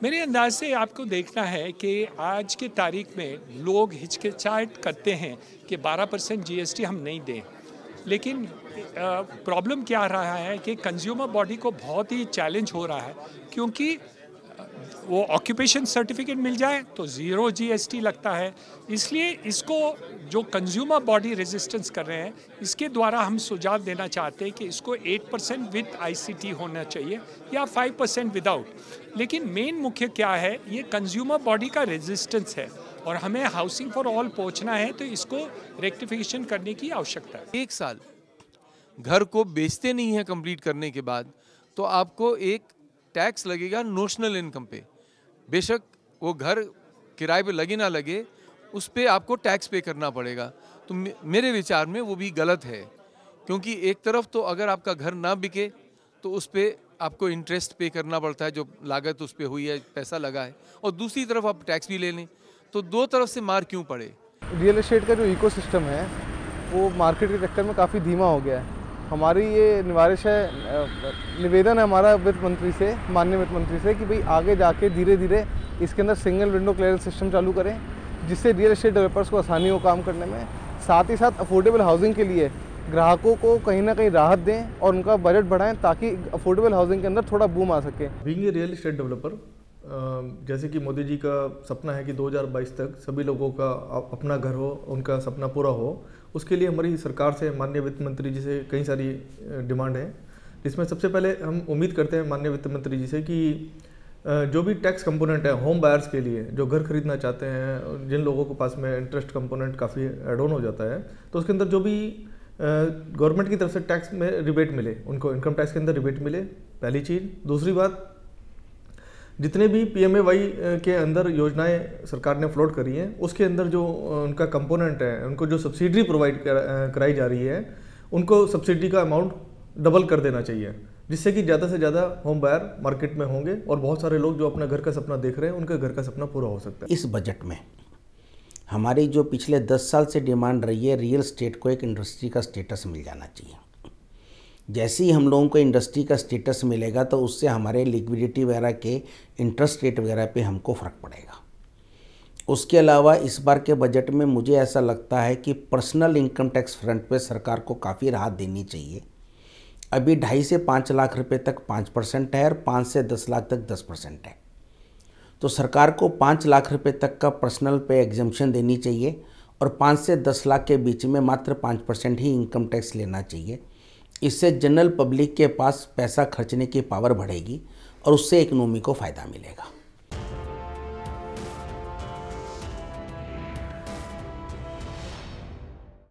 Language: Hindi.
मेरे अंदाज से आपको देखना है कि आज की तारीख में लोग हिचकिचाहट करते हैं कि 12% जीएसटी हम नहीं दें। लेकिन प्रॉब्लम क्या रहा है कि कंज्यूमर बॉडी को बहुत ही चैलेंज हो रहा है, क्योंकि वो ऑक्यूपेशन सर्टिफिकेट मिल जाए तो ज़ीरो जीएसटी लगता है। इसलिए इसको जो कंज्यूमर बॉडी रेजिस्टेंस कर रहे हैं, इसके द्वारा हम सुझाव देना चाहते हैं कि इसको 8% विद आईसीटी होना चाहिए या 5% विदाउट। लेकिन मेन मुख्य क्या है, ये कंज्यूमर बॉडी का रेजिस्टेंस है और हमें हाउसिंग फॉर ऑल पहुंचना है, तो इसको रेक्टिफिकेशन करने की आवश्यकता है। 1 साल घर को बेचते नहीं है कंप्लीट करने के बाद, तो आपको एक टैक्स लगेगा नोशनल इनकम पे। बेशक वो घर किराए पे लगे ना लगे, उस पे आपको टैक्स पे करना पड़ेगा। तो मेरे विचार में वो भी गलत है, क्योंकि एक तरफ तो अगर आपका घर ना बिके तो उस पे आपको इंटरेस्ट पे करना पड़ता है, जो लागत उस पे हुई है, पैसा लगा है, और दूसरी तरफ आप टैक्स भी ले लें, तो दो तरफ से मार क्यों पड़े। रियल एस्टेट का जो इकोसिस्टम है वो मार्केट के चक्कर में काफ़ी धीमा हो गया है। हमारी ये निवेदन है हमारा वित्त मंत्री से, माननीय वित्त मंत्री से, कि भाई आगे जाके धीरे धीरे इसके अंदर सिंगल विंडो क्लियरेंस सिस्टम चालू करें, जिससे रियल एस्टेट डेवलपर्स को आसानी हो काम करने में। साथ ही साथ अफोर्डेबल हाउसिंग के लिए ग्राहकों को कहीं ना कहीं राहत दें और उनका बजट बढ़ाएं, ताकि अफोर्डेबल हाउसिंग के अंदर थोड़ा बूम आ सके। Being a real estate developer, जैसे कि मोदी जी का सपना है कि 2022 तक सभी लोगों का अपना घर हो, उनका सपना पूरा हो, उसके लिए हमारी सरकार से, माननीय वित्त मंत्री जी से कई सारी डिमांड है। जिसमें सबसे पहले हम उम्मीद करते हैं माननीय वित्त मंत्री जी से कि जो भी टैक्स कंपोनेंट है होम बायर्स के लिए, जो घर खरीदना चाहते हैं, जिन लोगों के पास में इंटरेस्ट कंपोनेंट काफ़ी एड ऑन हो जाता है, तो उसके अंदर जो भी गवर्नमेंट की तरफ से टैक्स में रिबेट मिले, उनको इनकम टैक्स के अंदर रिबेट मिले, पहली चीज़। दूसरी बात, जितने भी पीएमएवाई के अंदर योजनाएं सरकार ने फ्लोट करी हैं, उसके अंदर जो उनका कंपोनेंट है, उनको जो सब्सिडी प्रोवाइड कराई जा रही है, उनको सब्सिडी का अमाउंट डबल कर देना चाहिए, जिससे कि ज़्यादा से ज़्यादा होम बायर मार्केट में होंगे और बहुत सारे लोग जो अपना घर का सपना देख रहे हैं, उनका घर का सपना पूरा हो सकता है। इस बजट में हमारी जो पिछले 10 साल से डिमांड रही है, रियल एस्टेट को एक इंडस्ट्री का स्टेटस मिल जाना चाहिए। जैसे ही हम लोगों को इंडस्ट्री का स्टेटस मिलेगा तो उससे हमारे लिक्विडिटी वगैरह के इंटरेस्ट रेट वगैरह पे हमको फ़र्क पड़ेगा। उसके अलावा इस बार के बजट में मुझे ऐसा लगता है कि पर्सनल इनकम टैक्स फ्रंट पे सरकार को काफ़ी राहत देनी चाहिए। अभी 2.5 से 5 लाख रुपए तक 5% है और 5 से 10 लाख तक 10% है। तो सरकार को 5 लाख रुपए तक का पर्सनल पे एग्जम्पशन देनी चाहिए और 5 से 10 लाख के बीच में मात्र 5% ही इनकम टैक्स लेना चाहिए। इससे जनरल पब्लिक के पास पैसा खर्चने की पावर बढ़ेगी और उससे इकोनॉमी को फ़ायदा मिलेगा।